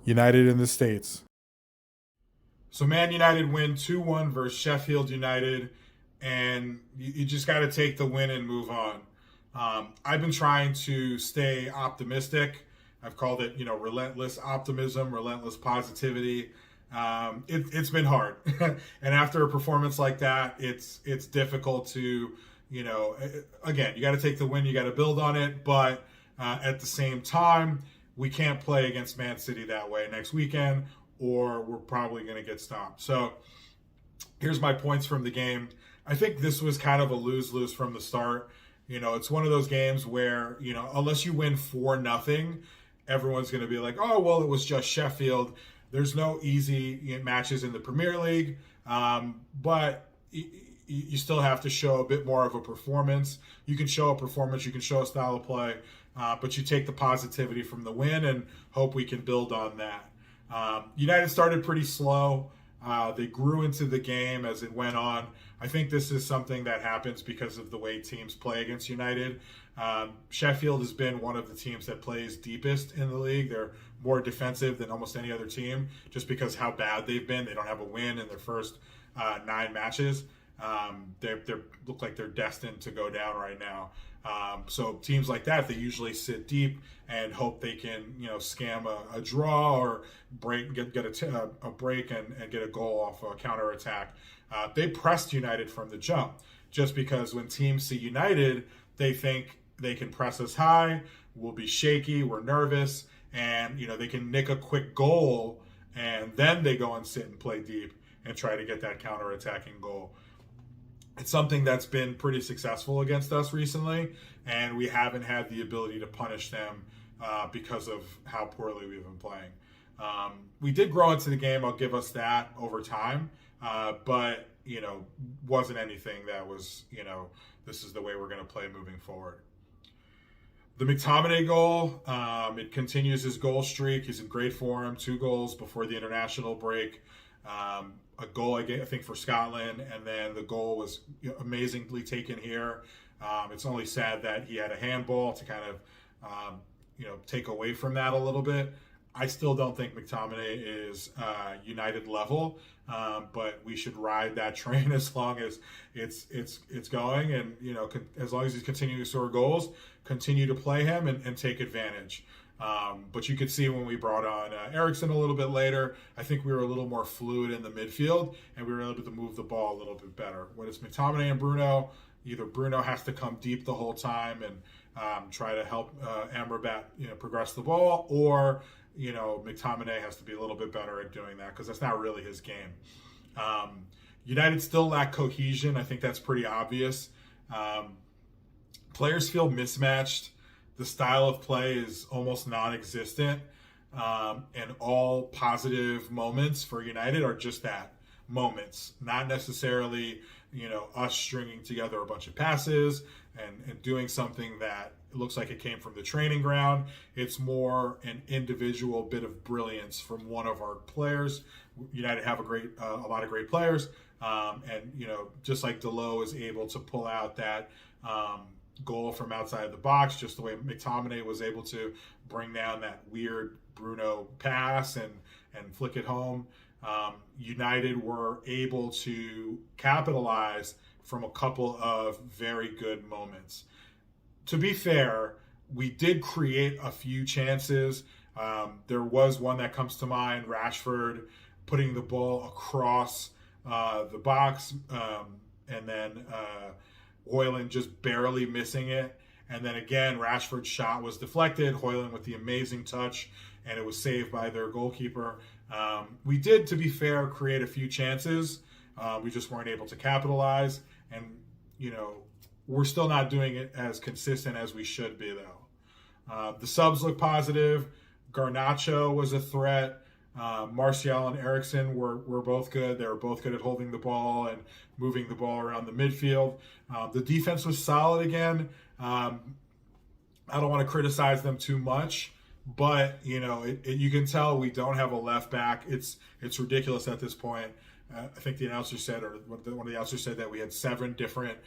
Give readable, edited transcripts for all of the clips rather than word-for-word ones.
United in the States. So Man United win 2-1 versus Sheffield United, and you just got to take the win and move on. I've been trying to stay optimistic. I've called it, relentless optimism, relentless positivity. It's been hard, and after a performance like that, it's difficult to, again, you got to take the win, you got to build on it, but at the same time, we can't play against Man City that way next weekend, or we're probably going to get stopped. So here's my points from the game. I think this was kind of a lose-lose from the start. It's one of those games where, unless you win 4-0, everyone's going to be like, oh, well, it was just Sheffield. There's no easy matches in the Premier League, but you still have to show a bit more of a performance. You can show a performance, you can show a style of play, but you take the positivity from the win and hope we can build on that. United started pretty slow. They grew into the game as it went on. I think this is something that happens because of the way teams play against United. Sheffield has been one of the teams that plays deepest in the league. They're more defensive than almost any other team just because how bad they've been. They don't have a win in their first 9 matches. They look like they're destined to go down right now. So teams like that, they usually sit deep and hope they can, scam a draw or get a break and get a goal off a counterattack. They pressed United from the jump just because when teams see United, they think they can press us high, we'll be shaky, we're nervous, and they can nick a quick goal, and then they go and sit and play deep and try to get that counterattacking goal. It's something that's been pretty successful against us recently, and we haven't had the ability to punish them because of how poorly we've been playing. We did grow into the game, I'll give us that over time, but, wasn't anything that was, this is the way we're going to play moving forward. The McTominay goal, it continues his goal streak. He's in great form, 2 goals before the international break. A goal, I think, for Scotland, and then the goal was amazingly taken here. It's only sad that he had a handball to kind of, take away from that a little bit. I still don't think McTominay is United level, but we should ride that train as long as it's going, and as long as he's continuing to score goals, continue to play him and take advantage. But you could see when we brought on Eriksen a little bit later, I think we were a little more fluid in the midfield, and we were able to move the ball a little bit better. When it's McTominay and Bruno, either Bruno has to come deep the whole time and try to help Amrabat progress the ball, or McTominay has to be a little bit better at doing that because that's not really his game. United still lack cohesion. I think that's pretty obvious. Players feel mismatched. The style of play is almost non-existent. And all positive moments for United are just that, moments. Not necessarily, us stringing together a bunch of passes and doing something that looks like it came from the training ground. It's more an individual bit of brilliance from one of our players. United have a lot of great players, and just like Delo is able to pull out that goal from outside the box, just the way McTominay was able to bring down that weird Bruno pass and flick it home. United were able to capitalize from a couple of very good moments. To be fair, we did create a few chances. There was one that comes to mind, Rashford putting the ball across the box, and then Højlund just barely missing it. And then again, Rashford's shot was deflected, Højlund with the amazing touch, and it was saved by their goalkeeper. We did, to be fair, create a few chances. We just weren't able to capitalize. And, we're still not doing it as consistent as we should be, though. The subs look positive. Garnacho was a threat. Martial and Eriksen were both good. They were both good at holding the ball and moving the ball around the midfield. The defense was solid again. I don't want to criticize them too much, but you can tell we don't have a left back. It's ridiculous at this point. I think the announcer said, or one of the announcers said, that we had 7 different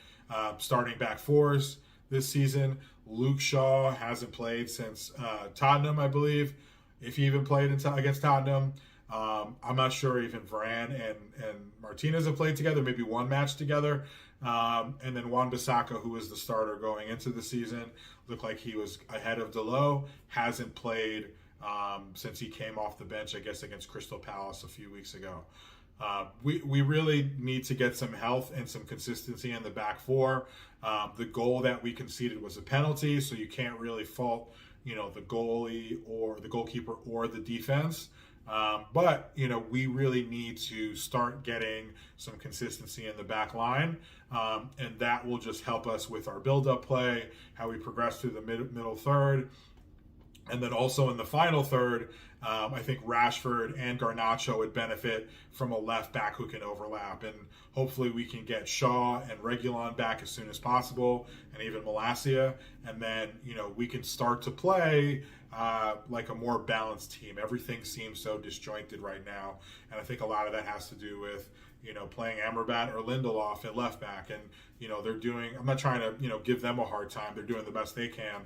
starting back fours this season. Luke Shaw hasn't played since Tottenham, I believe. if he even played against Tottenham. I'm not sure even Varane and Martinez have played together, maybe one match together. And then Wan-Bissaka, who was the starter going into the season, looked like he was ahead of Dalot, hasn't played since he came off the bench, I guess, against Crystal Palace a few weeks ago. We really need to get some health and some consistency in the back four. The goal that we conceded was a penalty, so you can't really fault, the goalie or the goalkeeper or the defense. But we really need to start getting some consistency in the back line, and that will just help us with our build-up play, how we progress through the middle third. And then also in the final third, I think Rashford and Garnacho would benefit from a left back who can overlap. And hopefully we can get Shaw and Reguilon back as soon as possible, and even Malacia. And then, we can start to play like a more balanced team. Everything seems so disjointed right now. And I think a lot of that has to do with, playing Amrabat or Lindelof at left back. And, they're doing, I'm not trying to, give them a hard time. They're doing the best they can.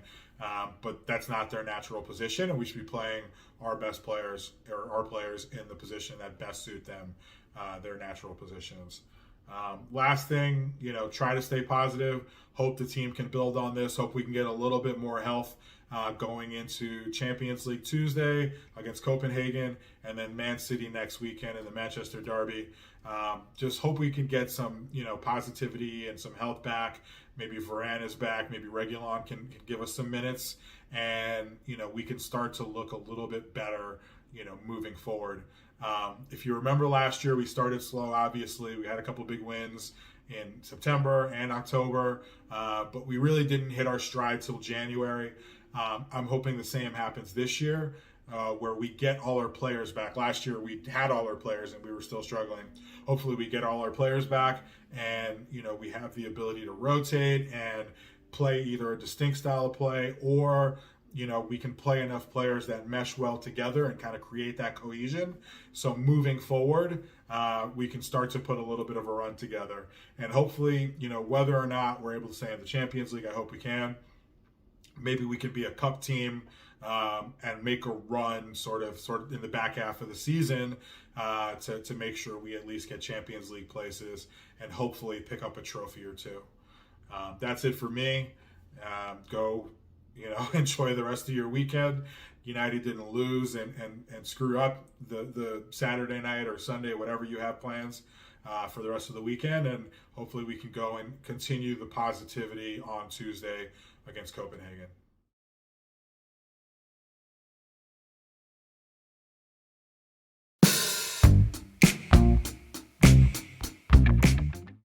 But that's not their natural position, and we should be playing our best players or our players in the position that best suit them, their natural positions. Last thing, try to stay positive. Hope the team can build on this. Hope we can get a little bit more health going into Champions League Tuesday against Copenhagen, and then Man City next weekend in the Manchester Derby. Just hope we can get some, positivity and some health back. Maybe Varane is back. Maybe Reguilon can give us some minutes, and we can start to look a little bit better, moving forward. If you remember last year, we started slow. Obviously, we had a couple big wins in September and October, but we really didn't hit our stride till January. I'm hoping the same happens this year, where we get all our players back. Last year, we had all our players and we were still struggling. Hopefully, we get all our players back, and we have the ability to rotate and play either a distinct style of play, or we can play enough players that mesh well together and kind of create that cohesion. So moving forward, we can start to put a little bit of a run together, and hopefully, whether or not we're able to stay in the Champions League, I hope we can. Maybe we can be a cup team and make a run sort of in the back half of the season to make sure we at least get Champions League places and hopefully pick up a trophy or two. That's it for me. Go, enjoy the rest of your weekend. United didn't lose and screw up the Saturday night or Sunday, whatever you have plans for the rest of the weekend. And hopefully we can go and continue the positivity on Tuesday against Copenhagen.